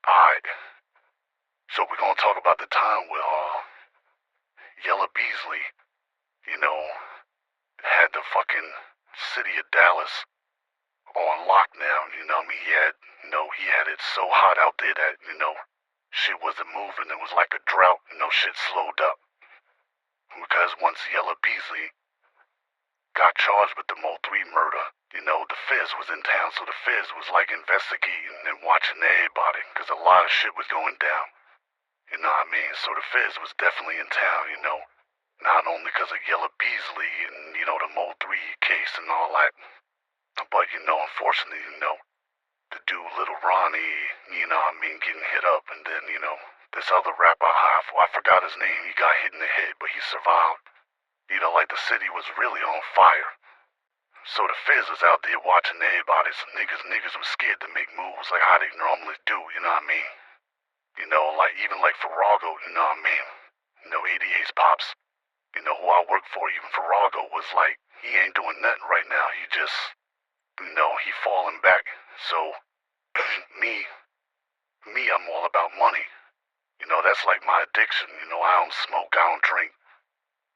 Alright, so we're gonna talk about the time where, Yella Beasley, you know, had the fucking city of Dallas on lockdown, you know what I mean? He had it so hot out there that, shit wasn't moving. It was like a drought, shit slowed up. Because once Yella Beasley got charged with the Mo 3 murder, the Fizz was in town, so the Fizz was like investigating and watching everybody, because a lot of shit was going down. You know what I mean? So the Fizz was definitely in town, not only because of Yella Beasley and, the Mo 3 case and all that, but, unfortunately, the dude Little Ronnie, getting hit up, and then, this other rapper, I forgot his name, he got hit in the head, but he survived. Like the city was really on fire. So the Fizz was out there watching everybody, so niggas was scared to make moves like how they normally do, you know what I mean? Even like Farrago, you know what I mean? 88's pops, who I work for, even Farrago was like, he ain't doing nothing right now, he just, he falling back. So, me, I'm all about money. That's like my addiction, I don't smoke, I don't drink.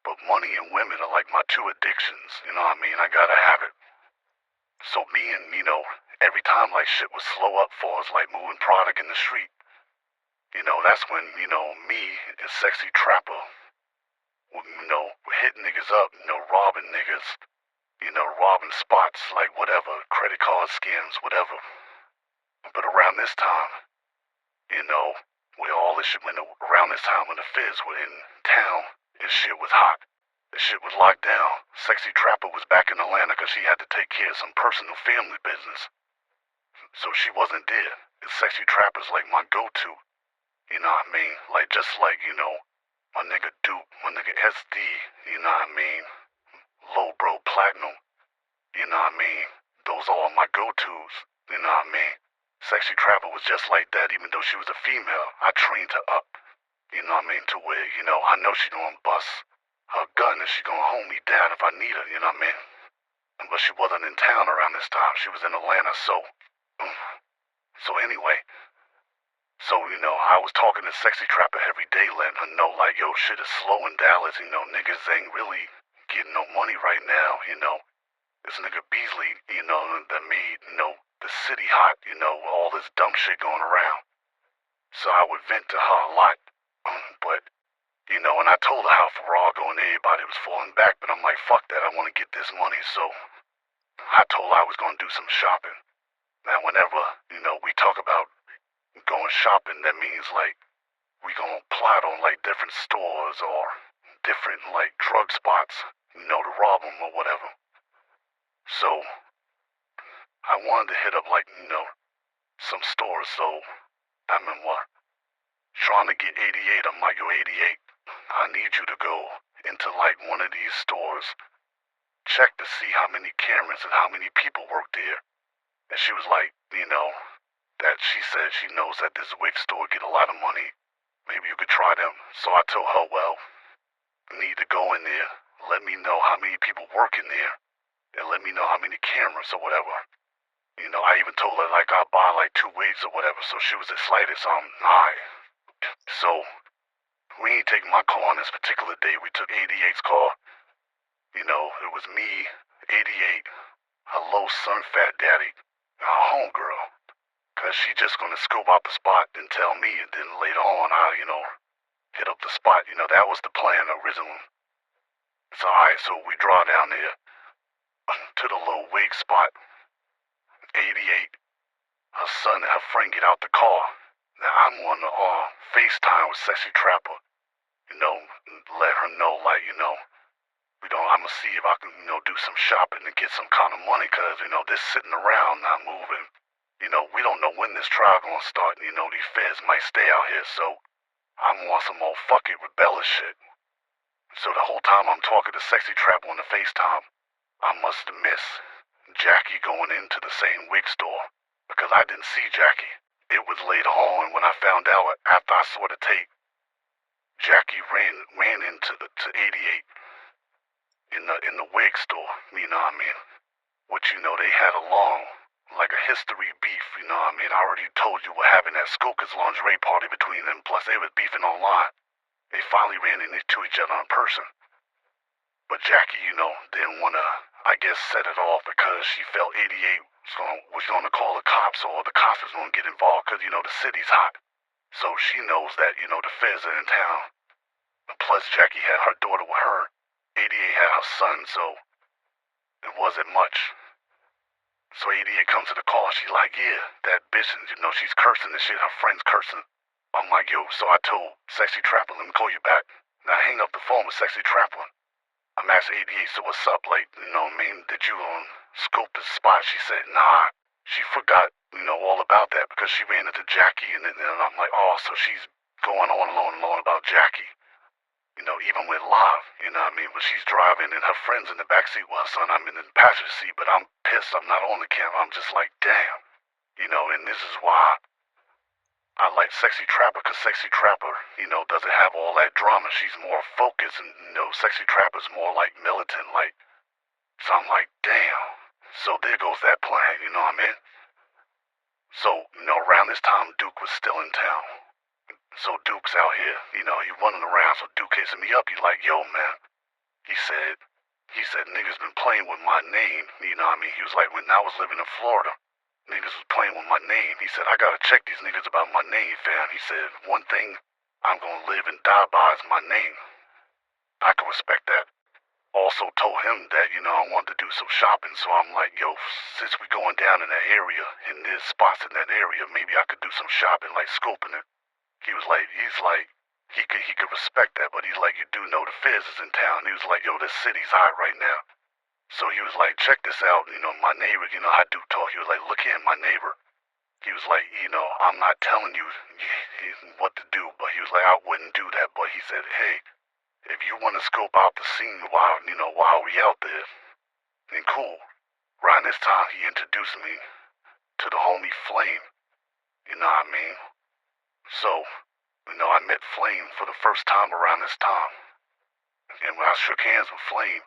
But money and women are like my two addictions, you know what I mean? I gotta have it. So being, every time like shit was slow up for us, like moving product in the street, that's when, me and Sexy Trappa, we're hitting niggas up, robbing niggas, robbing spots, like whatever, credit card scams, whatever. But around this time, where all this shit went around this time when the Fizz were in town and shit was hot. The shit was locked down. Sexy Trappa was back in Atlanta because she had to take care of some personal family business. So she wasn't there. And Sexy Trappa's like my go-to. You know what I mean? Like just like, my nigga Duke, my nigga SD, you know what I mean? Low Bro Platinum, you know what I mean? Those are all my go-tos, you know what I mean? Sexy Trappa was just like that, even though she was a female. I trained her up, you know what I mean? To where, I know she gonna bust her gun and she gonna hold me down if I need her, you know what I mean? But she wasn't in town around this time. She was in Atlanta, so anyway. So, I was talking to Sexy Trappa every day, letting her know, like, yo, shit is slow in Dallas, niggas ain't really getting no money right now, This nigga Beasley, that made, the city hot, all this dumb shit going around. So I would vent to her a lot, but, and I told her how Farrago and everybody was falling back, but I'm like, fuck that, I want to get this money, so I told her I was going to do some shopping. Now, whenever, we talk about going shopping, that means, like, we gonna plot on, like, different stores or different, like, drug spots, to rob them or whatever. So, I wanted to hit up, like, some stores, so, I remember trying to get 88, I'm like, yo, 88, I need you to go into, like, one of these stores, check to see how many cameras and how many people work there. And she was like, that she said she knows that this wig store get a lot of money. Maybe you could try them. So I told her, well, you need to go in there, let me know how many people work in there, and let me know how many cameras or whatever. I even told her, like, I'll buy, like, 2 wigs or whatever, so she was excited, so I'm high. So, we ain't taking my car on this particular day. We took 88's car. It was me, 88, her little son, Fat Daddy, and her homegirl. Because she just going to scope out the spot and tell me, and then later on, I, hit up the spot. That was the plan originally. So, alright, so we draw down there to the little wig spot. 88, her son and her friend get out the car. Now, I'm on the FaceTime with Sexy Trappa. Let her know, like, I'm going to see if I can, do some shopping and get some kind of money, because, this sitting around not moving. We don't know when this trial gonna start, these feds might stay out here, so I'm on some old fucking rebellious shit. So the whole time I'm talking to Sexy Trappa on the FaceTime, I must have missed Jackie going into the same wig store, because I didn't see Jackie. It was later on when I found out after I saw the tape. Jackie ran into to 88 in the wig store, you know what I mean? Which, they had a like a history beef, you know what I mean? I already told you what happened at Skoka's lingerie party between them, plus they was beefing online. They finally ran into each other in person. But Jackie, didn't want to, I guess, set it off because she felt 88 was going to call the cops or the cops was going to get involved because, the city's hot. So she knows that, the feds are in town. Plus Jackie had her daughter with her. 88 had her son, so it wasn't much. So 88 comes to the call, she's like, yeah, that bitch, she's cursing and shit, her friend's cursing. I'm like, yo, so I told Sexy Trappa, let me call you back. And I hang up the phone with Sexy Trappa. I'm asking 88, so what's up, like, did you scope the spot? She said, nah, she forgot, all about that because she ran into Jackie, and then I'm like, oh, so she's going on and on about Jackie. Even with live, but she's driving and her friend's in the backseat with her son. I'm in the passenger seat, but I'm pissed I'm not on the camera. I'm just like, damn. And this is why I like Sexy Trappa, because Sexy Trappa, doesn't have all that drama. She's more focused, and, Sexy Trappa's more like militant, like, so I'm like, damn. So there goes that plan, you know what I mean? So, around this time, Duke was still in town. So Duke's out here, he running around, so Duke hits me up, he's like, yo, man, he said, niggas been playing with my name, you know what I mean? He was like, when I was living in Florida, niggas was playing with my name. He said, I gotta check these niggas about my name, fam. He said, one thing I'm gonna live and die by is my name. I can respect that. Also told him that, I wanted to do some shopping, so I'm like, yo, since we going down in that area, and there's spots in that area, maybe I could do some shopping, like scoping it. He was like, he could respect that, but he's like, you do know the feds is in town. He was like, yo, this city's hot right now. So he was like, check this out, my neighbor, how Duke talk. He was like, look here, my neighbor. He was like, I'm not telling you what to do, but he was like, I wouldn't do that. But he said, hey, if you want to scope out the scene while we out there, then cool. Around this time, he introduced me to the homie Flame. You know what I mean? So, I met Flame for the first time around this time. And when I shook hands with Flame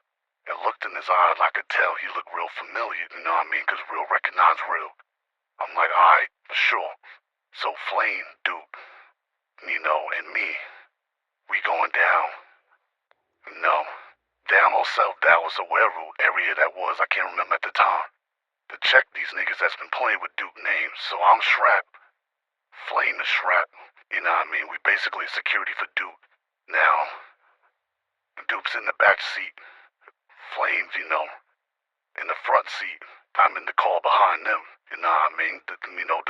and looked in his eyes, I could tell he looked real familiar, you know what I mean? Because real recognized real. I'm like, alright, for sure. So Flame, Duke, and me, we going down. Down on South Dallas or wherever area that was, I can't remember at the time, to check these niggas that's been playing with Duke names. So I'm strapped. Flame is strapped. You know what I mean? We basically security for Duke. Now, Duke's in the back seat. Flames, in the front seat. I'm in the car behind them. You know what I mean? To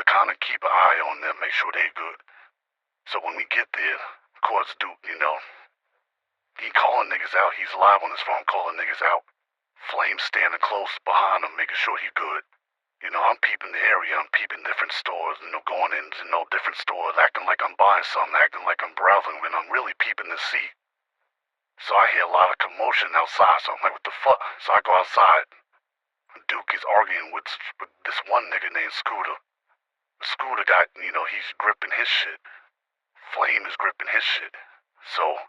kind of keep an eye on them, make sure they good. So when we get there, of course, Duke, he calling niggas out. He's live on his phone calling niggas out. Flame standing close behind him, making sure he good. I'm peeping the area. I'm peeping different stores, going in, different stores, acting like I'm buying something, acting like I'm browsing when I'm really peeping to see. So I hear a lot of commotion outside, so I'm like, what the fuck? So I go outside. Duke is arguing with this one nigga named Scooter. Scooter got, he's gripping his shit. Flame is gripping his shit. So,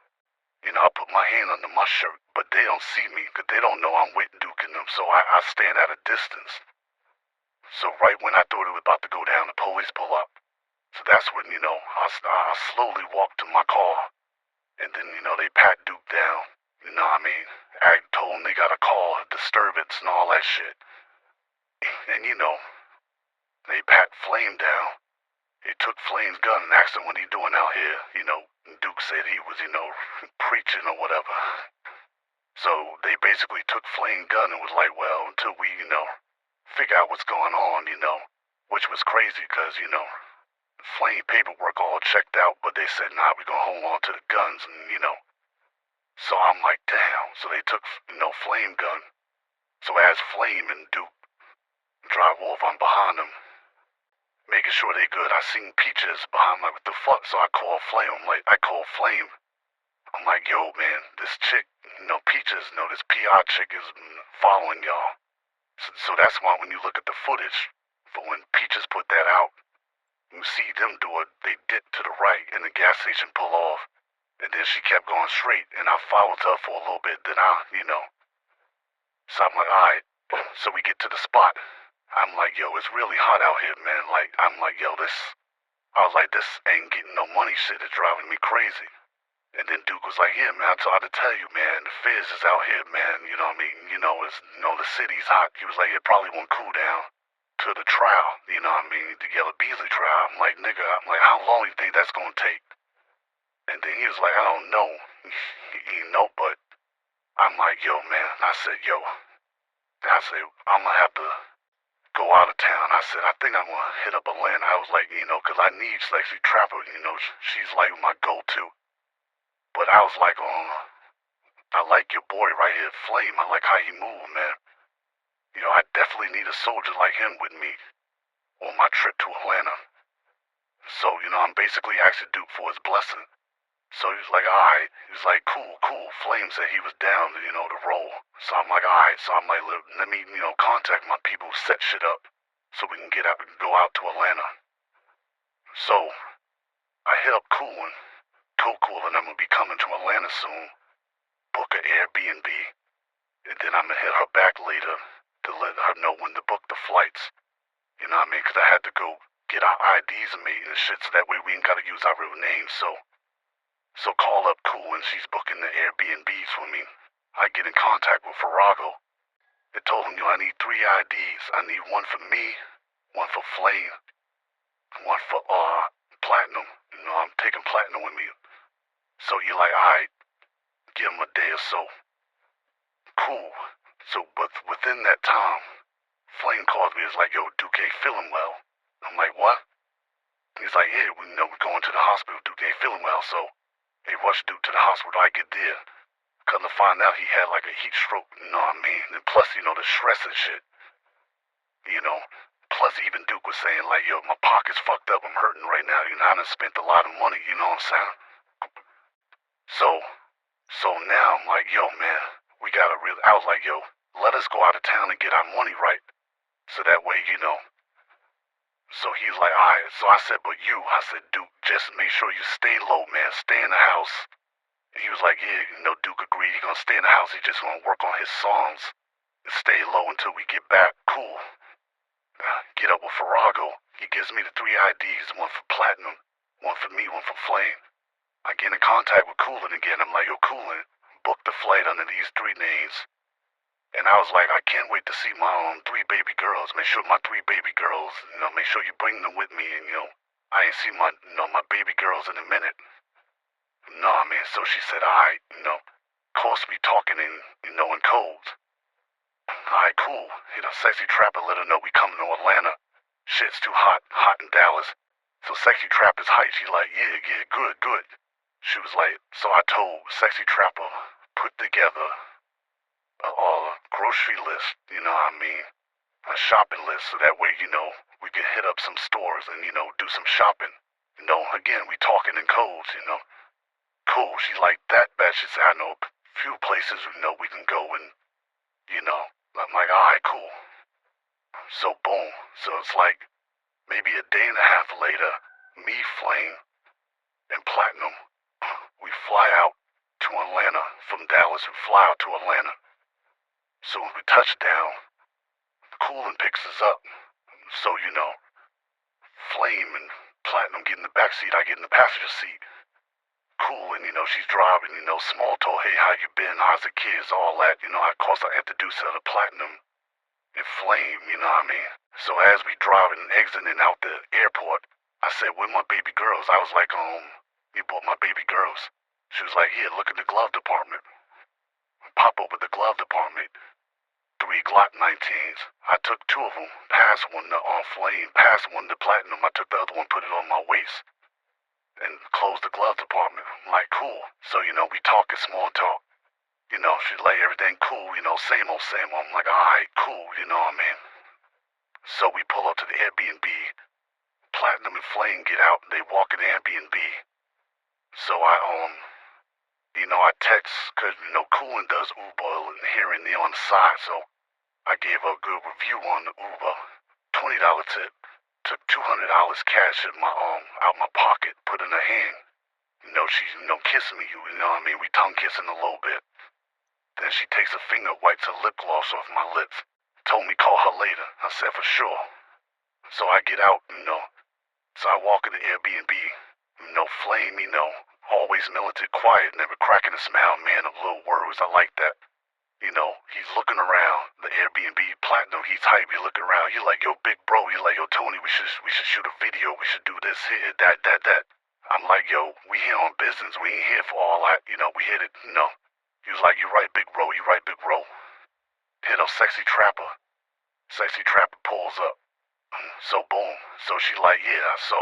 I put my hand under my shirt, but they don't see me, because they don't know I'm with Duke and them, so I stand at a distance. So right when I thought it was about to go down, the police pull up. So that's when, I slowly walk to my car. And then, they pat Duke down. You know what I mean? I told them they got a call, a disturbance and all that shit. And, they pat Flame down. They took Flame's gun and asked him what he doing out here. Duke said he was, preaching or whatever. So they basically took Flame's gun and was like, well, until we, figure out what's going on, which was crazy because, Flame paperwork all checked out, but they said, nah, we're gonna hold on to the guns, and, So I'm like, damn. So they took, Flame gun. So as Flame and Duke drive off, I'm behind them, making sure they good. I seen Peaches behind, like, what the fuck? So I call Flame. I'm like, yo, man, this chick, Peaches, this PR chick is following y'all. So that's why when you look at the footage, for when Peaches put that out, you see them do it, they dip to the right and the gas station pull off. And then she kept going straight and I followed her for a little bit. Then So I'm like, alright. So we get to the spot. I'm like, yo, it's really hot out here, man. Like, I'm like, yo, I was like, this ain't getting no money shit. It's driving me crazy. And then Duke was like, yeah, man, I tried to tell you, man, the fizz is out here, man. You know what I mean? The city's hot. He was like, it probably won't cool down to the trial. You know what I mean? The Yellow Beasley trial. I'm like, nigga, I'm like, how long do you think that's gonna take? And then he was like, I don't know. But I'm like, yo, man. I said, I'm gonna have to go out of town. I said, I think I'm gonna hit up Atlanta. I was like, 'cause I need Sexy Trappa. She's like my go-to. But I was like, I like your boy right here, Flame. I like how he move, man. I definitely need a soldier like him with me on my trip to Atlanta. So, I'm basically asking Duke for his blessing. So he was like, alright. He was like, cool. Flame said he was down, to roll. So I'm like, alright. So I'm like, let me, contact my people who set shit up so we can go out to Atlanta. So I hit up Cool, and I'm gonna be coming to Atlanta soon. Book an Airbnb, and then I'm gonna hit her back later to let her know when to book the flights. You know what I mean? 'Cause I had to go get our IDs made and shit, so that way we ain't gotta use our real names. So call up Cool, and she's booking the Airbnbs for me. I get in contact with Farrago. I told him, I need 3 IDs. I need one for me, one for Flame, one for Platinum. I'm taking Platinum with me. So you're like, alright, give him a day or so. Cool. So, but within that time, Flame calls me. It's like, yo, Duke ain't feeling well. I'm like, what? He's like, yeah, we're going to the hospital. Duke ain't feeling well, so they rushed Duke to the hospital. I get there. Come to find out he had like a heat stroke, you know what I mean? And plus, the stress and shit. Plus even Duke was saying like, yo, my pocket's fucked up. I'm hurting right now. I done spent a lot of money, you know what I'm saying? So now I'm like, yo, man, I was like, yo, let us go out of town and get our money right. So that way, So he's like, alright. So I said, I said, Duke, just make sure you stay low, man. Stay in the house. And he was like, yeah, Duke agreed. He's gonna stay in the house. He's just gonna work on his songs and stay low until we get back. Cool. Get up with Farrago. He gives me the 3 IDs, one for Platinum, one for me, one for Flame. I get in contact with Coolin again. I'm like, yo, Coolin, book the flight under these 3 names. And I was like, I can't wait to see my 3 baby girls. Make sure my 3 baby girls, make sure you bring them with me. And, I ain't seen my baby girls in a minute. Nah, man. So she said, alright, cost me talking in codes. Alright, cool. Sexy Trappa let her know we coming to Atlanta. Shit's too hot in Dallas. So Sexy Trappa's hype. She like, yeah, good. She was like, so I told Sexy Trappa, put together a grocery list, you know what I mean? A shopping list, so that way, we can hit up some stores and, do some shopping. Again, we talking in codes, Cool, she's like, that bad. She said, I know a few places, we can go and, I'm like, alright, cool. So boom, so it's like, maybe a day and a half later, me, Flame, and Platinum, we fly out to Atlanta from Dallas. We fly out to Atlanta. So when we touch down, Coolin picks us up. So, Flame and Platinum get in the back seat, I get in the passenger seat. Cool, and she's driving, small talk, hey, how you been, how's the kids, all that, of course I introduced her to Platinum and Flame, you know what I mean? So as we driving and exiting out the airport, I said, where my baby girls? I was like, you bought my baby girls. She was like, yeah, look in the glove department. Pop over the glove department. 3 Glock 19s. I took 2 of them, passed one to Flame, passed one to Platinum. I took the other one, put it on my waist, and closed the glove department. I'm like, cool. So, we talking small talk. She's like, everything cool, same old. I'm like, alright, cool, you know what I mean? So we pull up to the Airbnb. Platinum and Flame get out, and they walk in the Airbnb. So I text, because, Coolin does Uber and here and there on the side, so I gave her a good review on the Uber. $20 tip. Took $200 cash in out my pocket, put in her hand. She's, kissing me, you know what I mean? We tongue kissing a little bit. Then she takes her finger, wipes her lip gloss off my lips. Told me call her later. I said for sure. So I get out, So I walk in the Airbnb. Flame, always militant, quiet, never cracking a smile, man of little words. I like that. He's looking around. The Airbnb platinum, he's hype. He's looking around. You're like, yo, big bro. You're like, yo, Tony, we should shoot a video. We should do this here, that. I'm like, yo, we here on business. We ain't here for all that. We hit it. He was like, you right, big bro. You right, big bro. Hit up Sexy Trappa. Sexy Trappa pulls up. So boom. So she like, yeah. So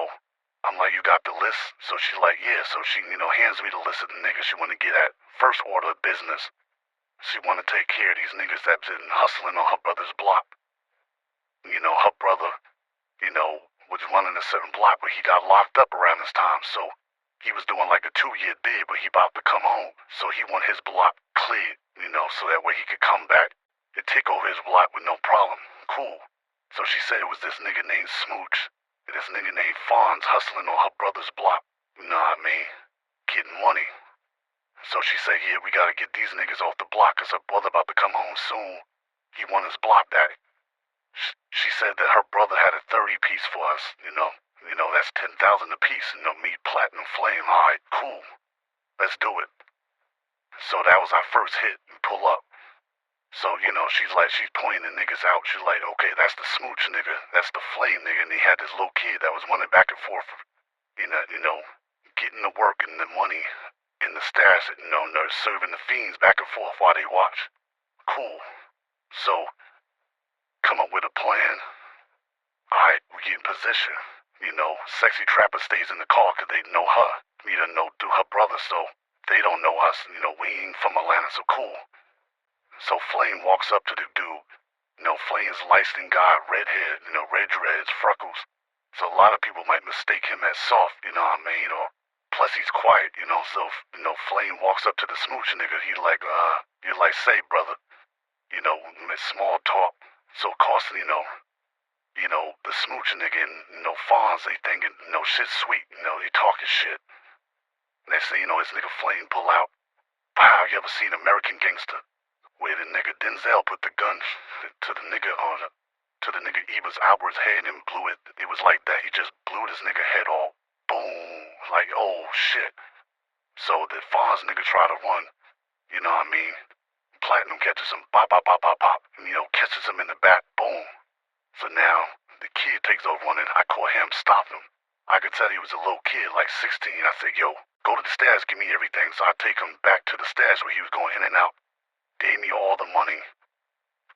I'm like, you got the list? So she like, yeah. So she, hands me the list of the niggas she want to get at. First order of business. She want to take care of these niggas that's been hustling on her brother's block. Her brother, was running a certain block, but he got locked up around this time. So he was doing like a 2-year bid, but he about to come home. So he want his block cleared, so that way he could come back and take over his block with no problem. Cool. So she said it was this nigga named Smooch and this nigga named Fonz hustling on her brother's block. You know what I mean? Getting money. So she said, yeah, we gotta get these niggas off the block because her brother about to come home soon. He want his block back. She said that her brother had a 30-piece for us, that's 10,000 a piece, me, Platinum, Flame. All right, cool. Let's do it. So that was our first hit and pull up. So, she's pointing the niggas out. She's like, okay, that's the Smooch nigga. That's the Flame nigga. And he had this little kid that was running back and forth, getting the work and the money in the stash, they're serving the fiends back and forth while they watch. Cool. So, come up with a plan. Alright, we get in position. Sexy Trappa stays in the car because they know her. We don't know through her brother, so they don't know us. We ain't from Atlanta, so cool. So Flame walks up to the dude. Flame's light-skinned guy, red hair, red dreads, freckles. So a lot of people might mistake him as soft, what I mean? Or plus he's quiet, so Flame walks up to the Smooch nigga. He like, you're like, say, brother. Small talk. So of course, the Smooch nigga and, Fonz, they thinking, shit's sweet, they talking shit. Next thing you know, this nigga Flame pull out. Wow, you ever seen American Gangster? Where the nigga Denzel put the gun to the nigga Eva's Albert's head and blew it. It was like that. He just blew this nigga head off. Boom. Like, oh shit. So the Fonz nigga try to run. You know what I mean? Platinum catches him. Pop, pop, pop, pop, pop. Catches him in the back. Boom. So now the kid takes over running. I caught him, stopped him. I could tell he was a little kid, like 16. I said, yo, go to the stash, give me everything. So I take him back to the stash where he was going in and out. Gave me all the money,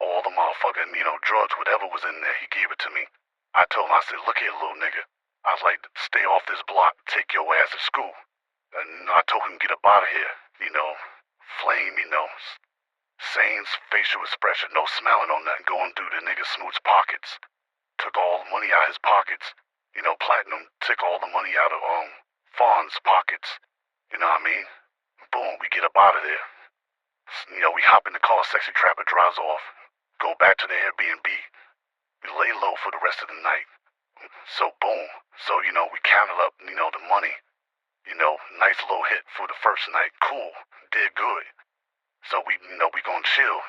all the motherfucking, drugs, whatever was in there, he gave it to me. I told him, I said, look here, little nigga. I was like, stay off this block, take your ass to school. And I told him, get up out of here. Flame, same facial expression, no smiling on nothing, going through the nigga Smooth's pockets. Took all the money out of his pockets. Platinum took all the money out of, Fonz's pockets. You know what I mean? Boom, we get up out of there. We hop in the car, Sexy Trappa drives off. Go back to the Airbnb. We lay low for the rest of the night. So boom. So, we counted up, the money. Nice little hit for the first night. Cool. Did good. So we gonna chill,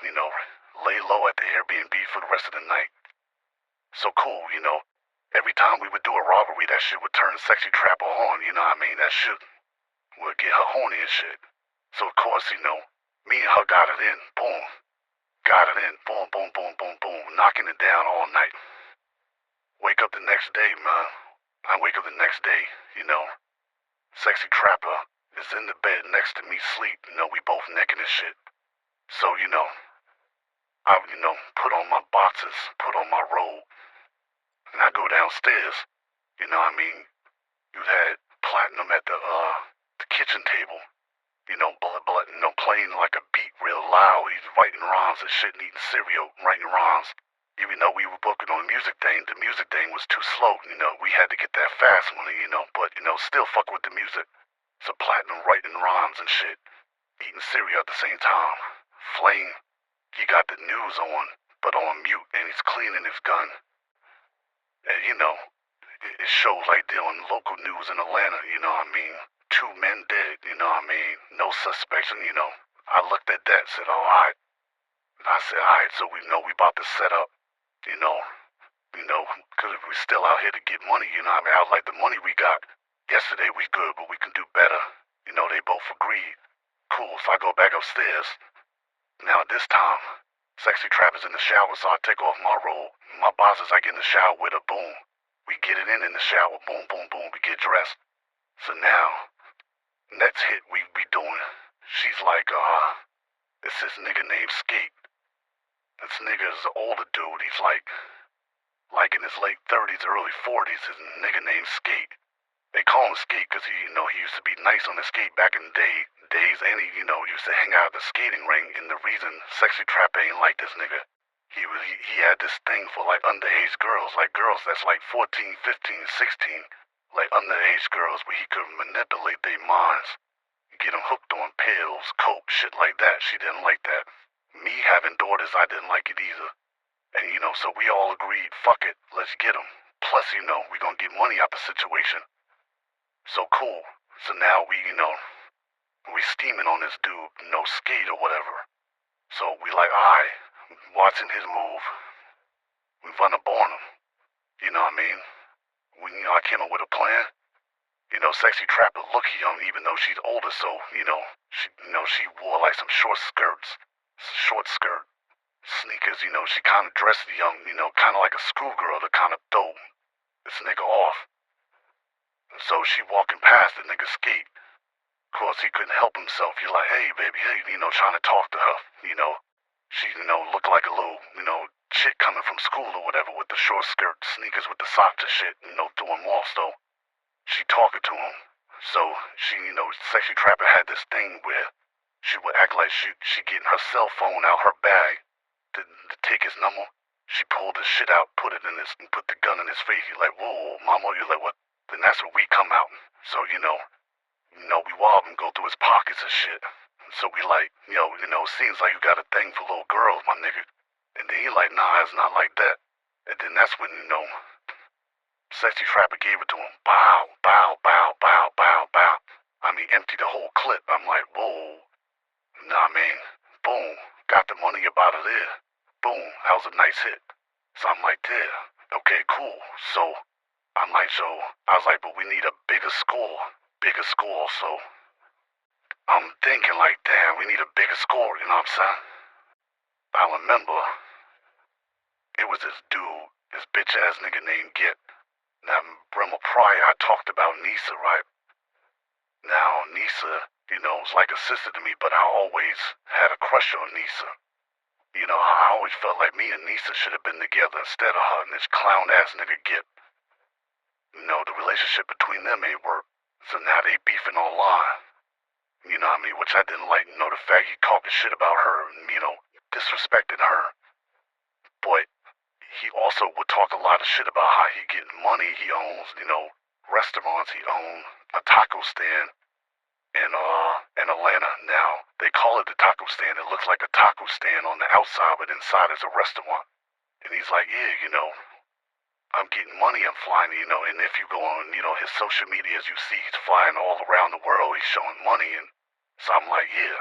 lay low at the Airbnb for the rest of the night. So cool, Every time we would do a robbery, that shit would turn Sexy Trappa on, you know what I mean? That shit would get her horny and shit. So of course, me and her got it in. Boom. Got it in. Boom, boom, boom, boom, boom. Knocking it down all night. Wake up the next day, man. I wake up the next day, Sexy Trappa is in the bed next to me sleep. We both naked and shit. So, I, put on my boxes, put on my robe, and I go downstairs. I mean, you had Platinum at the kitchen table, playing like a beat real loud. He's writing rhymes and shit and eating cereal, writing rhymes. Even though we were booking on the music thing was too slow, we had to get that fast money, but, still fuck with the music. So Platinum writing rhymes and shit, eating cereal at the same time. Flame, he got the news on, but on mute, and he's cleaning his gun. And, it shows like they're on local news in Atlanta, you know what I mean? 2 men dead, you know what I mean? No suspects, and, I looked at that and said, all right. I said, all right, so we know we about to set up. you know, because we're still out here to get money, you know what I mean? I was like, the money we got yesterday was good, but we can do better. You know, they both agreed. Cool, so I go back upstairs. Now at this time, Sexy Trap is in the shower, so I take off my robe. My boss is like in the shower with her, boom. We get it in the shower, boom, boom, boom, we get dressed. So now, next hit we doing, she's like, it's this nigga named Skate. This nigga's an older dude, he's like in his late 30s, early 40s, his nigga named Skate. They call him Skate because he used to be nice on the skate back in the days, and he, used to hang out at the skating ring, and the reason Sexy Trap ain't like this nigga, he had this thing for like underage girls, like girls that's like 14, 15, 16, like underage girls where he could manipulate their minds, get them hooked on pills, coke, shit like that. She didn't like that. Me having daughters, I didn't like it either. And so we all agreed, fuck it, let's get him. Plus, we gonna get money out the situation. So cool. So now we steaming on this dude, Skate or whatever. So we like, alright, watching his move. We run up on him. You know what I mean? I came up with a plan. Sexy Trapper look young even though she's older, so, she wore like some short skirt, sneakers, she kind of dressed young, kind of like a schoolgirl to kind of throw this nigga off. So she walking past the nigga Skate. Of course, he couldn't help himself. He's like, hey, baby, hey, trying to talk to her, She, looked like a little, chick coming from school or whatever with the short skirt, sneakers with the socks and shit, threw him off, so she talking to him. So she, Sexy Trapper had this thing where she would act like she getting her cell phone out her bag to take his number. She pulled the shit out, put the gun in his face. He's like, whoa, mama, you're like, what? Then that's when we come out. So, we rob him, go through his pockets and shit. So we like, seems like you got a thing for little girls, my nigga. And then he like, nah, it's not like that. And then that's when, Sexy Trapper gave it to him. Bow, bow, bow, bow, bow, bow. I mean, empty the whole clip. I'm like, whoa. Nah, man. Boom. Got the money up out of there. Boom. That was a nice hit. So I'm like, there. Okay, cool. So, I was like, but we need a bigger score. So I'm thinking like, damn, we need a bigger score, you know what I'm saying? I remember it was this dude, this bitch ass nigga named Git. Now, remember prior I talked about Nisa, right? Now, Nisa, was like a sister to me, but I always had a crush on Nisa. I always felt like me and Nisa should have been together instead of her and this clown ass nigga Git. The relationship between them ain't work. So now they beefing online. You know what I mean? Which I didn't like, the fact he talking shit about her and, disrespected her. But he also would talk a lot of shit about how he getting money. He owns, restaurants. He owns a taco stand in Atlanta. Now, they call it the taco stand. It looks like a taco stand on the outside, but inside is a restaurant. And he's like, yeah, I'm getting money, I'm flying, and if you go on, his social media, as you see, he's flying all around the world, he's showing money, and so I'm like, yeah,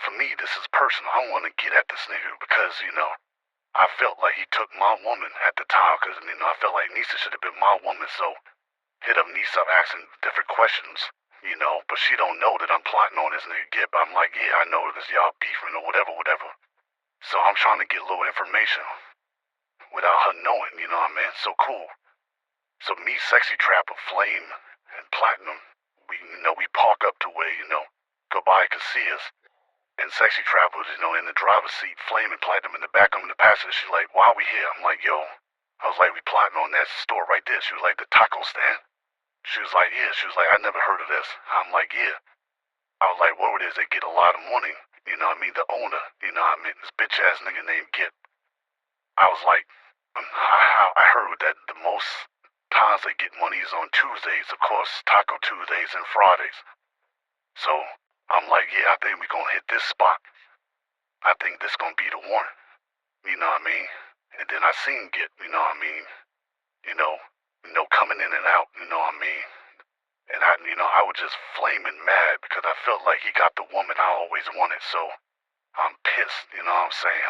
for me, this is personal. I want to get at this nigga because, I felt like he took my woman at the time, because, I felt like Nisa should have been my woman, so hit up Nisa asking different questions, but she don't know that I'm plotting on this nigga Gip. I'm like, yeah, I know this y'all beefing or whatever. So I'm trying to get a little information without her knowing, you know what I mean? So cool. So me, Sexy Trapper, Flame, and Platinum, we park up to where, Goodbye could see us. And Sexy Trapper was, in the driver's seat, Flame and Platinum in the back, I'm in the passenger. She's like, why are we here? I'm like, yo. I was like, we plotting on that store right there. She was like, the taco stand? She was like, yeah. She was like, I never heard of this. I'm like, yeah. I was like, what it is, they get a lot of money. You know what I mean? The owner, this bitch ass nigga named Git. I was like, I heard that the most times they get money is on Tuesdays, of course, Taco Tuesdays and Fridays. So I'm like, yeah, I think we're gonna hit this spot. I think this gonna be the one. You know what I mean? And then I seen Git, you know what I mean? Coming in and out, you know what I mean? And I was just flaming mad because I felt like he got the woman I always wanted, so I'm pissed. pissed, you know what I'm saying?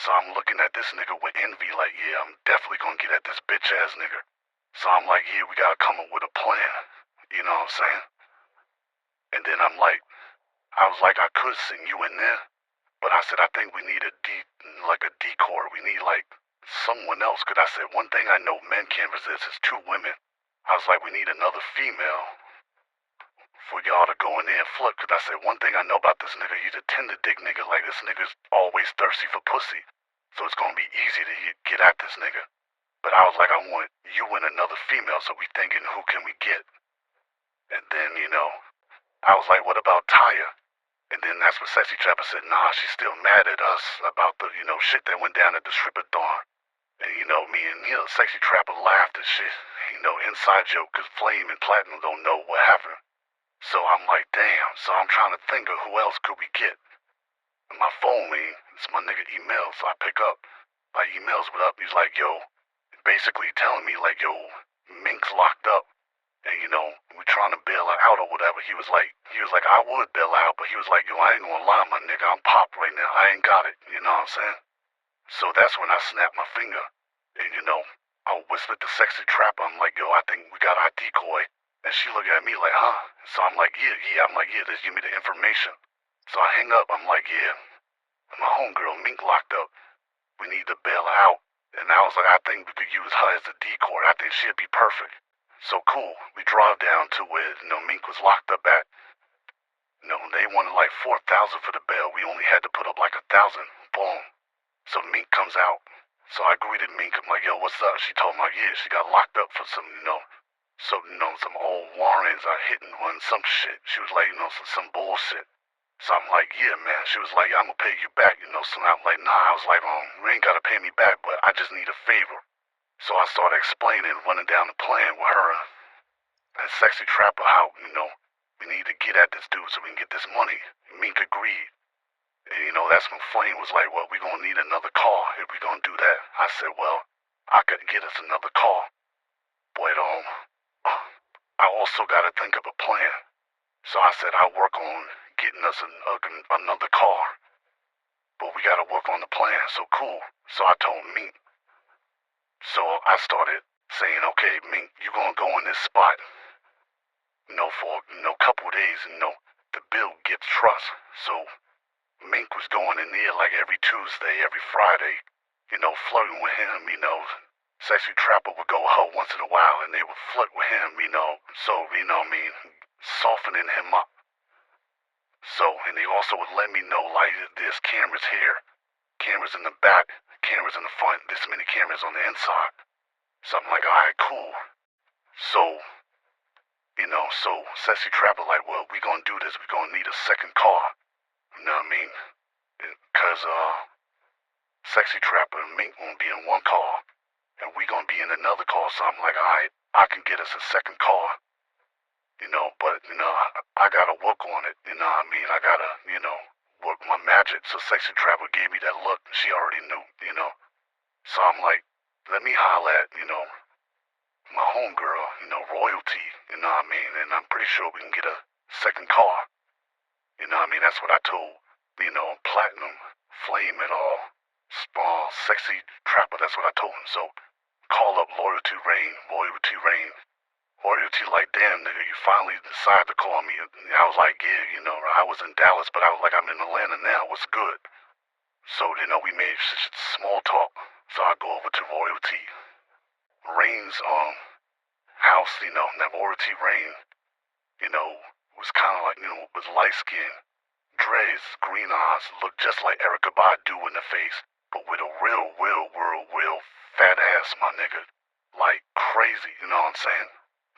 So I'm looking at this nigga with envy like, yeah, I'm definitely gonna get at this bitch ass nigga. So I'm like, yeah, we gotta come up with a plan, you know what I'm saying? And then I was like, I could sing you in there, but I said, I think we need like a decor. We need like someone else. Cause I said, one thing I know men can't resist is two women. I was like, we need another female for y'all to go in there and flip. Cause I said, one thing I know about this nigga, he's a tender dick nigga. Like this nigga's always thirsty for pussy. So it's gonna be easy to get at this nigga. But I was like, I want you and another female, so we thinking, who can we get? And then, I was like, what about Taya? And then that's what Sexy Trappa said, nah, she's still mad at us about the, shit that went down at the stripper thorn. And, me and, Sexy Trappa laughed and shit, inside joke, cause Flame and Platinum don't know what happened. So I'm like, damn, so I'm trying to think of who else could we get. And my phone ring, it's my nigga email, so I pick up. My emails went up, he's like, yo, basically telling me like, yo, Mink's locked up. And we're trying to bail her out or whatever. He was like, I would bail out, but he was like, yo, I ain't gonna lie, my nigga, I'm popped right now. I ain't got it, you know what I'm saying? So that's when I snapped my finger. And I whispered to Sexy Trappa, I'm like, yo, I think we got our decoy. And she looked at me like, huh? So I'm like, yeah. I'm like, yeah, just give me the information. So I hang up, I'm like, yeah, my homegirl Mink locked up. We need to bail her out. And I was like, I think we could use her as a decoy. I think she'd be perfect. So cool, we drive down to where, Mink was locked up at. They wanted like 4,000 for the bail. We only had to put up like 1,000. Boom. So Mink comes out. So I greeted Mink. I'm like, yo, what's up? She told me, like, yeah, she got locked up for some, some old warrants are hitting one, some shit. She was like, some bullshit. So I'm like, yeah, man. She was like, I'm gonna pay you back, So I'm like, nah. I was like, you ain't gotta pay me back, but I just need a favor. So I started explaining, running down the plan with her and Sexy Trappa how, we need to get at this dude so we can get this money. Mink agreed. And, that's when Flame was like, well, we gonna need another car if we gonna do that. I said, well, I could get us another car. But, I also gotta think of a plan. So I said, I'll work on getting us another car. But we gotta work on the plan, so cool. So I told Mink. So I started saying, okay, Mink, you gonna go in this spot, for, couple of days, and, the bill gets trust. So Mink was going in there like every Tuesday, every Friday, flirting with him, Sexy Trappa would go with her once in a while, and they would flirt with him, so, softening him up. So, and they also would let me know, like, there's cameras here, cameras in the back, cameras in the front, this many cameras on the inside. So I'm like, alright, cool. So, so Sexy Trappa like, well, we gonna do this, we gonna need a second car. You know what I mean? Cause, Sexy Trappa and Mink gonna be in one car, and we gonna be in another car, so I'm like, alright, I can get us a second car. But, I gotta work on it, you know what I mean? I gotta, work my magic. So Sexy Trappa gave me that look, and she already knew, So I'm like, let me holler at, my homegirl, Royalty, you know what I mean? And I'm pretty sure we can get a second car. You know what I mean? That's what I told, Platinum, Flame and all. Sexy Trappa, that's what I told him. So call up Royalty Rain. Royalty like, damn, nigga, you finally decided to call me. I was like, yeah, I was in Dallas, but I was like, I'm in Atlanta now. What's good? So, we made small talk. So I go over to Royalty Rain's house, that Royalty Rain, was kind of like, was light skinned, dreads, green eyes, looked just like Erykah Badu in the face, but with a real fat ass, my nigga. Like crazy, you know what I'm saying?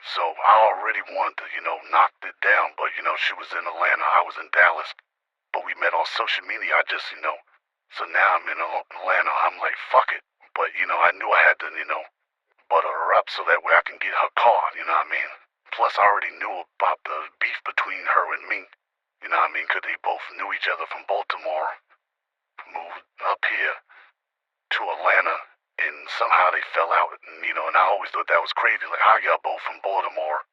So I already wanted to, knock it down, but, she was in Atlanta, I was in Dallas, but we met on social media, so now I'm in Atlanta, I'm like, fuck it. But, I knew I had to, butter her up so that way I can get her car, you know what I mean? Plus, I already knew about the beef between her and me, you know what I mean? Because they both knew each other from Baltimore, moved up here to Atlanta, and somehow they fell out, and, and I always thought that was crazy, like, how y'all both from Baltimore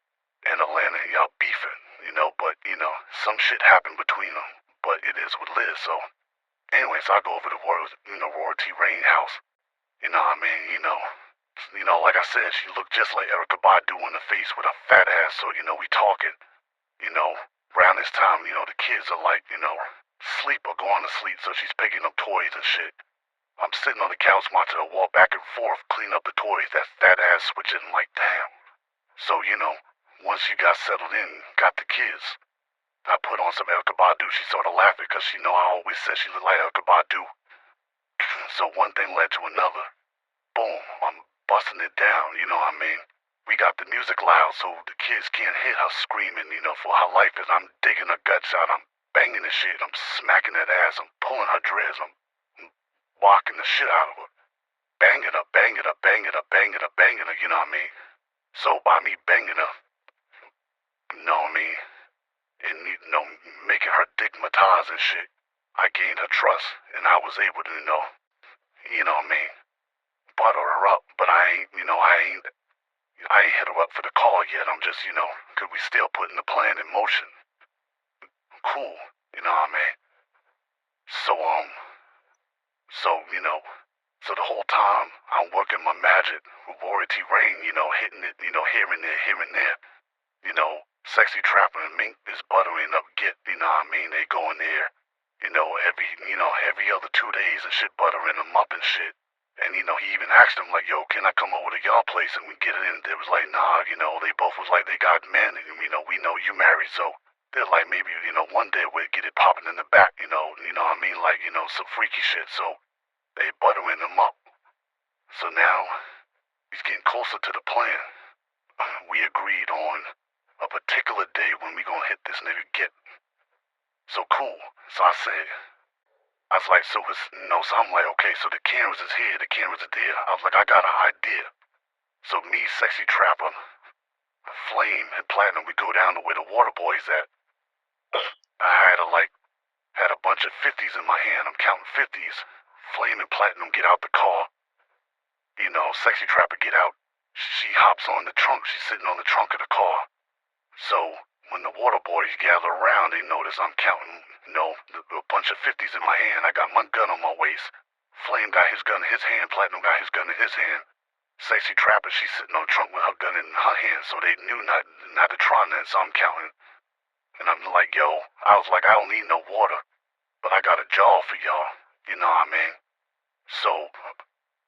and Atlanta, and y'all beefing, but, some shit happened between them, but it is what it is, so Anyway, so I go over to Roy T. Rain house. You know what I mean? Like I said, she looked just like Erica Badu in the face with a fat ass. So, we talking. Around this time, the kids are like, sleep or going to sleep. So she's picking up toys and shit. I'm sitting on the couch watching her walk back and forth, clean up the toys. That fat ass switching like, damn. So, once she got settled in, got the kids, I put on some Erica Badu. She started laughing because she know I always said she looked like Erica Badu. So one thing led to another. Boom, I'm busting it down, you know what I mean? We got the music loud so the kids can't hear her screaming, for her life as I'm digging her guts out. I'm banging the shit, I'm smacking that ass, I'm pulling her dreads, I'm walking the shit out of her. Banging her, banging her, banging her, banging her, banging her, you know what I mean? So by me banging her, you know what I mean? And, making her digmatized and shit, I gained her trust and I was able to, you know what I mean? Butter her up, but I ain't hit her up for the call yet. I'm just, cause we still putting the plan in motion. Cool, you know what I mean? So, so the whole time I'm working my magic with Warranty Rain, hitting it, here and there, here and there. Sexy Trappa and Mink is buttering up Git, you know what I mean? They go in there, every other 2 days and shit, buttering them up and shit. And, he even asked them, like, yo, can I come over to y'all place and we get it in? They was like, nah, they both was like, they got men and, we know you married, so they're like, maybe, one day we'll get it popping in the back, you know what I mean? Like, some freaky shit, so they buttering them up. So now, he's getting closer to the plan. We agreed on a particular day when we gonna hit this nigga Git. So cool, so I was like, so I'm like, okay, so the cameras is here, the cameras are there. I was like, I got an idea. So me, Sexy Trappa, Flame, and Platinum, we go down to where the water boy's at. I had a bunch of 50s in my hand. I'm counting 50s. Flame and Platinum get out the car. Sexy Trappa get out. She hops on the trunk. She's sitting on the trunk of the car. So when the water boys gather around, they notice I'm counting, a bunch of 50s in my hand. I got my gun on my waist. Flame got his gun in his hand. Platinum got his gun in his hand. Sexy Trappa, she's sitting on the trunk with her gun in her hand, so they knew not to try nothing, so I'm counting. And I'm like, yo, I was like, I don't need no water, but I got a jar for y'all, you know what I mean? So,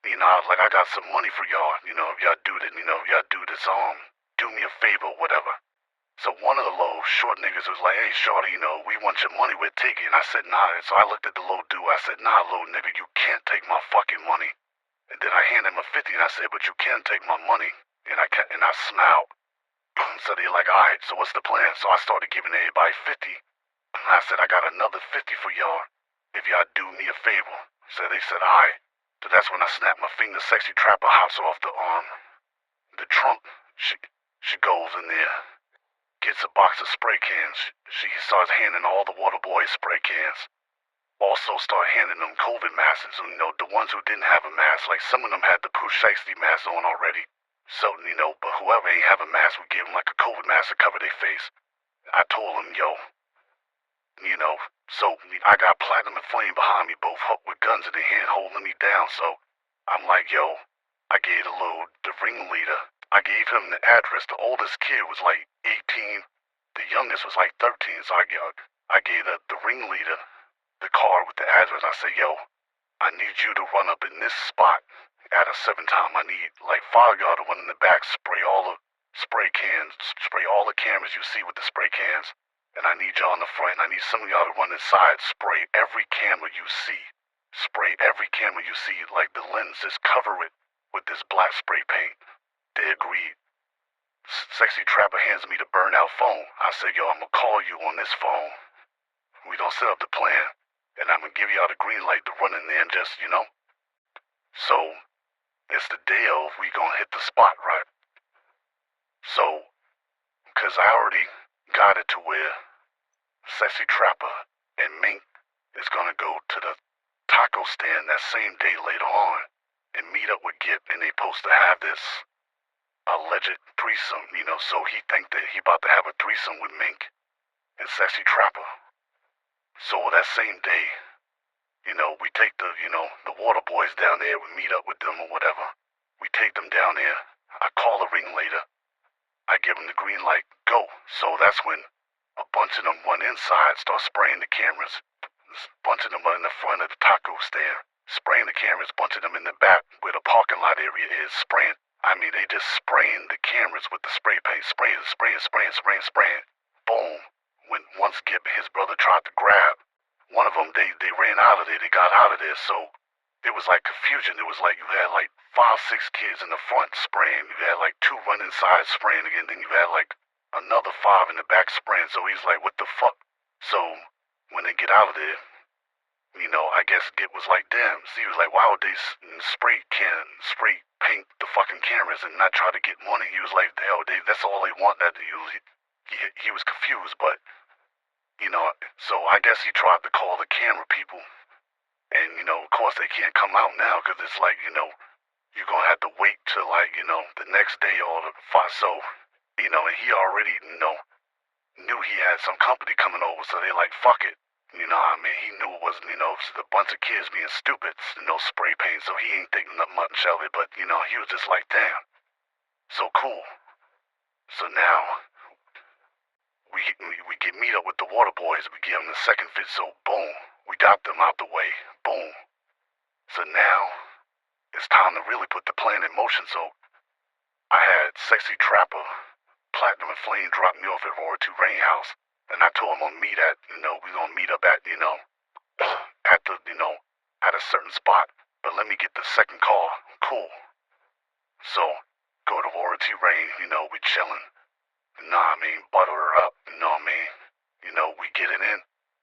I was like, I got some money for y'all, if y'all do this, do me a favor, whatever. So one of the little short niggas was like, hey, shorty, we want your money, we'll take it. And I said, nah. And so I looked at the little dude. I said, nah, little nigga, you can't take my fucking money. And then I handed him a 50 and I said, but you can take my money. And I smiled. So they're like, all right, so what's the plan? So I started giving everybody 50. And I said, I got another 50 for y'all if y'all do me a favor. So they said, all right. So that's when I snapped my finger. Sexy Trappa hops off the trunk. She goes in there. Gets a box of spray cans. She starts handing all the water boys spray cans. Also start handing them COVID masks. The ones who didn't have a mask, like some of them had the Pooh Shiesty mask on already. So, but whoever ain't have a mask would give them like a COVID mask to cover their face. I told them, yo, so I got Platinum and Flame behind me, both hooked with guns in their hand holding me down. So I'm like, yo, I gave the ringleader, I gave him the address. The oldest kid was like 18. The youngest was like 13. So I gave the ringleader the car with the address. I said, yo, I need you to run up in this spot at a certain time. I need like 5 y'all to run in the back, spray all the spray cans, spray all the cameras you see with the spray cans. And I need y'all in the front. I need some of y'all to run inside, spray every camera you see. Spray every camera you see, like the lens, just cover it with this black spray paint. They agreed. Sexy Trappa hands me the burnout phone. I said, yo, I'm gonna call you on this phone. We gonna set up the plan. And I'm gonna give y'all the green light to run in there and just, So, it's the day of we gonna hit the spot, right? So, cause I already got it to where Sexy Trappa and Mink is gonna go to the taco stand that same day later on and meet up with Gip, and they supposed to have this alleged threesome, so he think that he about to have a threesome with Mink and Sexy Trappa. So that same day, We take the water boys down there, we meet up with them or whatever. We take them down there. I call the ringleader. I give them the green light, go. So that's when a bunch of them run inside, start spraying the cameras. A bunch of them run in the front of the taco stand, spraying the cameras. A bunch of them in the back where the parking lot area is, spraying. I mean, they just spraying the cameras with the spray paint, spraying. Boom. When once Gib and his brother tried to grab one of them, they ran out of there. They got out of there. So it was like confusion. It was like you had like 5, 6 kids in the front spraying. You had like 2 running inside spraying again. Then you had like another 5 in the back spraying. So he's like, what the fuck? So when they get out of there, I guess Gib was like, damn. So he was like, why would they spray paint the fucking cameras and not try to get money? He was like, hell, that's all they want. That he was confused, but so I guess he tried to call the camera people, and of course they can't come out now because it's like you're gonna have to wait till like the next day or the so and he already knew he had some company coming over, so they like fuck it. What I mean? He knew it wasn't, just a bunch of kids being stupid, spray paint, so he ain't thinking nothing much of it, but, he was just like, damn, so cool. So now, we get meet up with the water boys, we give them the second fit, so boom, we got them out the way, boom. So now, it's time to really put the plan in motion, so I had Sexy Trappa, Platinum and Flame drop me off at Roar 2 Rain House. And I told him we're gonna meet at at the, at a certain spot. But let me get the second car. Cool. So, go to Roar 2 Rain, we chillin'. Butter her up, we get it in.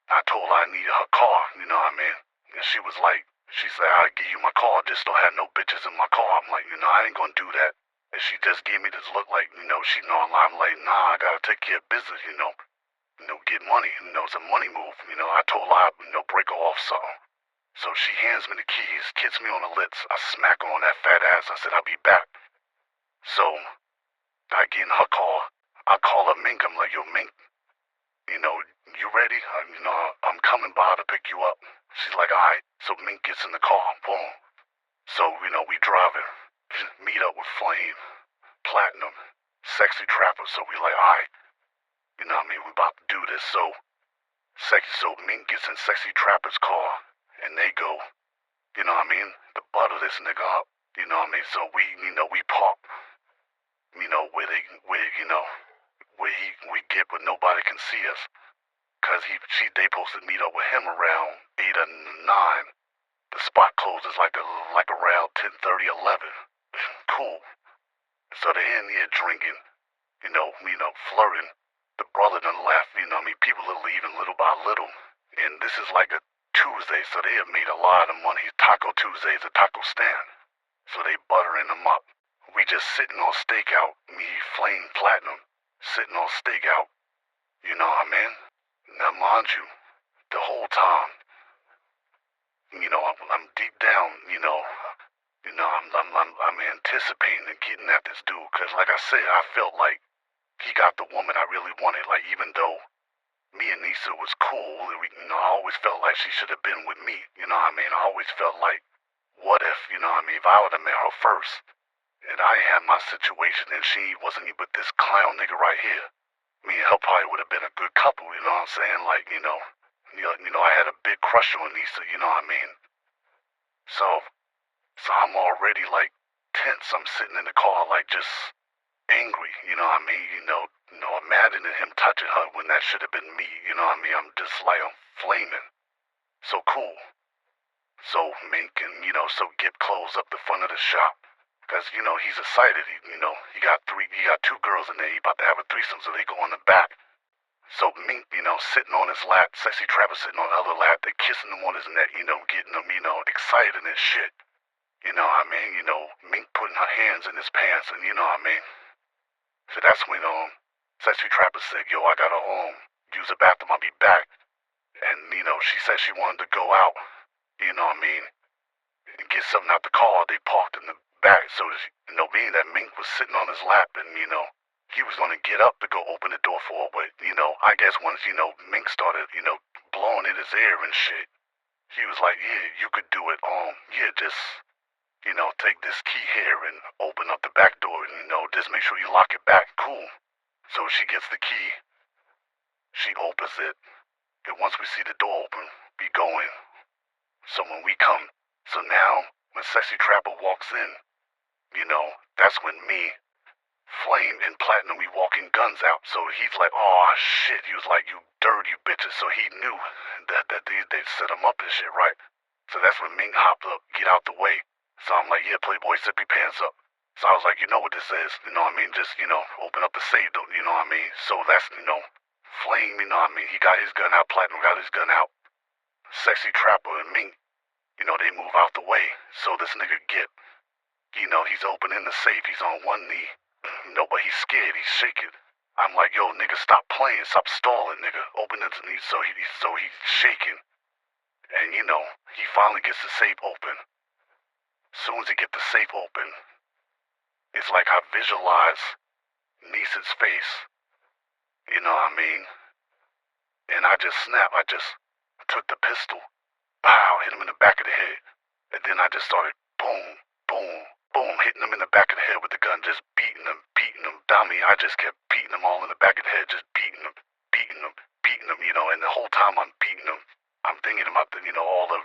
I told her I needed her car, And she was like, she said, I'll give you my car, just don't have no bitches in my car. I'm like, I ain't gonna do that. And she just gave me this look like, she know I'm like, nah, I gotta take care of business, get money, it's a money move. I told her I'd, break her off something. So she hands me the keys, kissed me on the lips. I smack her on that fat ass. I said, I'll be back. So I get in her car. I call her Mink. I'm like, yo, Mink, you ready? I'm coming by to pick you up. She's like, all right. So Mink gets in the car. Boom. So, we driving. Meet up with Flame, Platinum, Sexy Trappa. So we like, all right. We about to do this. So Mink gets in Sexy Trappa's car, and they go, to butter this nigga up. So we park, where we get, but nobody can see us. Cause they supposed to meet up with him around 8 or 9. The spot closes like around 10:30, 11. Cool. So they're in here drinking, flirting. The brother done left, people are leaving little by little. And this is like a Tuesday, so they have made a lot of money. Taco Tuesday is a taco stand. So they buttering them up. We just sitting on stakeout, me, Flame, Platinum, sitting on stakeout. Now mind you, the whole time, I'm deep down, I'm anticipating and getting at this dude, cause like I said, I felt like he got the woman I really wanted. Like even though me and Nisa was cool, I always felt like she should have been with me. I always felt like, what if, if I would have met her first, and I had my situation, and she wasn't even with this clown nigga right here. Her probably would have been a good couple. You know what I'm saying? Like, I had a big crush on Nisa. So I'm already like tense. I'm sitting in the car like just angry, imagining him touching her when that should have been me, I'm just like, I'm flaming. So cool. So Mink and, so Gib closed up the front of the shop. Cause, he's excited, he got 2 girls in there, he about to have a threesome, so they go on the back. So Mink, sitting on his lap, Sexy Trappa sitting on the other lap, they're kissing him on his neck, getting him, excited and shit. Mink putting her hands in his pants and So that's when Sexy Trappa said, yo, I gotta use the bathroom, I'll be back. And she said she wanted to go out, and get something out the car. They parked in the back, so being that Mink was sitting on his lap, and he was gonna get up to go open the door for her, but I guess once Mink started blowing in his ear and shit, He was like, yeah, you could do it. Yeah, just, take this key here and open up the back door and, just make sure you lock it back. Cool. So she gets the key. She opens it. And once we see the door open, we go in. So when we come, so now, when Sexy Trappa walks in, that's when me, Flame, and Platinum, we walking guns out. So he's like, oh shit. He was like, you dirty bitches. So he knew that they set him up and shit, right? So that's when Ming hopped up, get out the way. So I'm like, yeah, Playboy, zip your pants up. So I was like, you know what this is, you know what I mean? Just, open up the safe, you know what I mean? So that's, Flame, you know what I mean? He got his gun out, Platinum got his gun out. Sexy Trappa and Ming, they move out the way. So this nigga Gip, he's opening the safe, he's on one knee. But he's scared, he's shaking. I'm like, yo, nigga, stop playing, stop stalling, nigga. Open his knee, so he's shaking. And he finally gets the safe open. As soon as he gets the safe open, it's like I visualize Niece's face. You know what I mean? And I just snapped. I just took the pistol, pow, hit him in the back of the head. And then I just started boom, boom, boom, hitting him in the back of the head with the gun, just beating him. Dummy, I just kept beating him all in the back of the head, just beating him, and the whole time I'm beating him, I'm thinking about all the,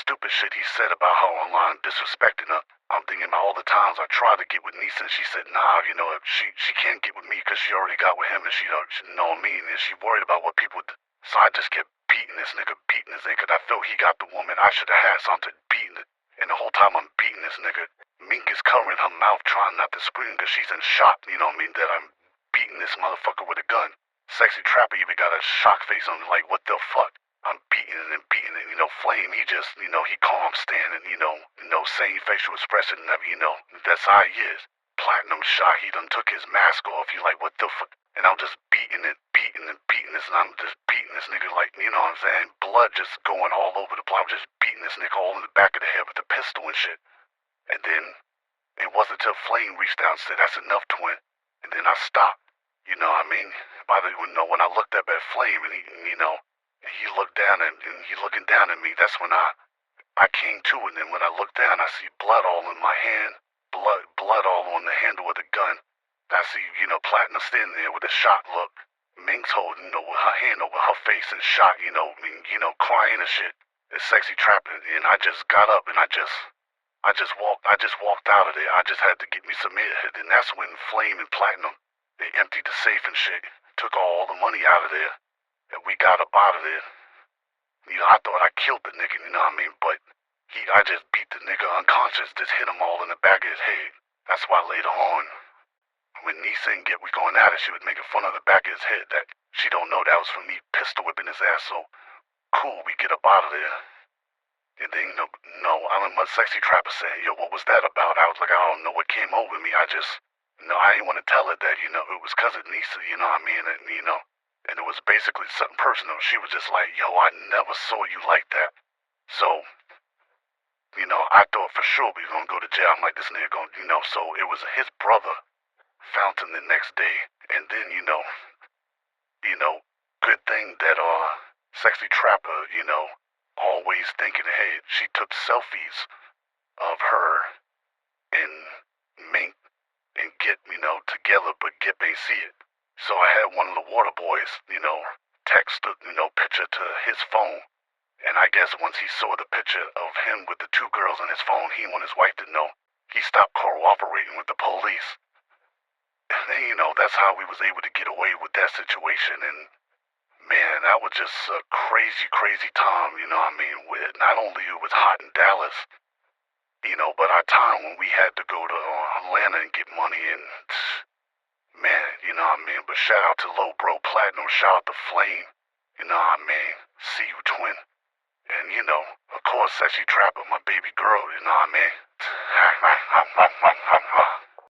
stupid shit he said about how online disrespecting her. I'm thinking about all the times I tried to get with Nisa and she said, nah, she can't get with me because she already got with him and she know me and she worried about what people do. So I just kept beating this nigga. I felt he got the woman I should have had, so I'm just beating it. And the whole time I'm beating this nigga, Mink is covering her mouth trying not to scream because she's in shock, that I'm beating this motherfucker with a gun. Sexy Trappa even got a shock face on me like, what the fuck? I'm beating it. Flame, he just, he calm standing, same facial expression, that's how he is. Platinum shot, he done took his mask off, he like, what the fuck? And I'm just beating this, and I'm just beating this nigga like, you know what I'm saying? Blood just going all over the place. I'm just beating this nigga all in the back of the head with the pistol and shit. And then, it wasn't until Flame reached down and said, that's enough, twin. And then I stopped, you know what I mean? By the way, when I looked up at Flame and he looked down and he looking down at me, that's when I came to, and then when I looked down, I see blood all in my hand, blood all on the handle of the gun. I see, Platinum standing there with a shocked look. Ming's holding, with her hand over her face and shot, crying and shit. It's Sexy Trappa, and I just got up and I just walked out of there. I just had to get me some air. And that's when Flame and Platinum, they emptied the safe and shit, took all the money out of there, and we got up out of there. I thought I killed the nigga, you know what I mean? But I just beat the nigga unconscious, just hit him all in the back of his head. That's why later on, when Nisa and Get was going at it, she was making fun of the back of his head. That she don't know that was from me pistol whipping his ass. So cool, we get up out of there. And then, I remember Sexy Trappa saying, yo, what was that about? I was like, I don't know what came over me. I didn't want to tell her that, it was because of Nisa, you know what I mean? And it was basically something personal. She was just like, yo, I never saw you like that. So, I thought for sure we were going to go to jail. I'm like, this nigga going to, so it was his brother found him the next day. And then, good thing that, Sexy Trappa, always thinking ahead. She took selfies of her and Mink and Gip, together, but Gip ain't see it. So I had one of the water boys, text the, picture to his phone. And I guess once he saw the picture of him with the two girls on his phone, he wanted his wife to know. He stopped cooperating with the police. And, that's how we was able to get away with that situation. And, man, that was just a crazy, crazy time, you know what I mean? With not only it was hot in Dallas, but our time when we had to go to Atlanta and get money and, man, you know what I mean? But shout out to Low Bro Platinum, shout out to Flame, you know what I mean? See you, twin. And, of course, Sexy Trappa, my baby girl, you know what I mean?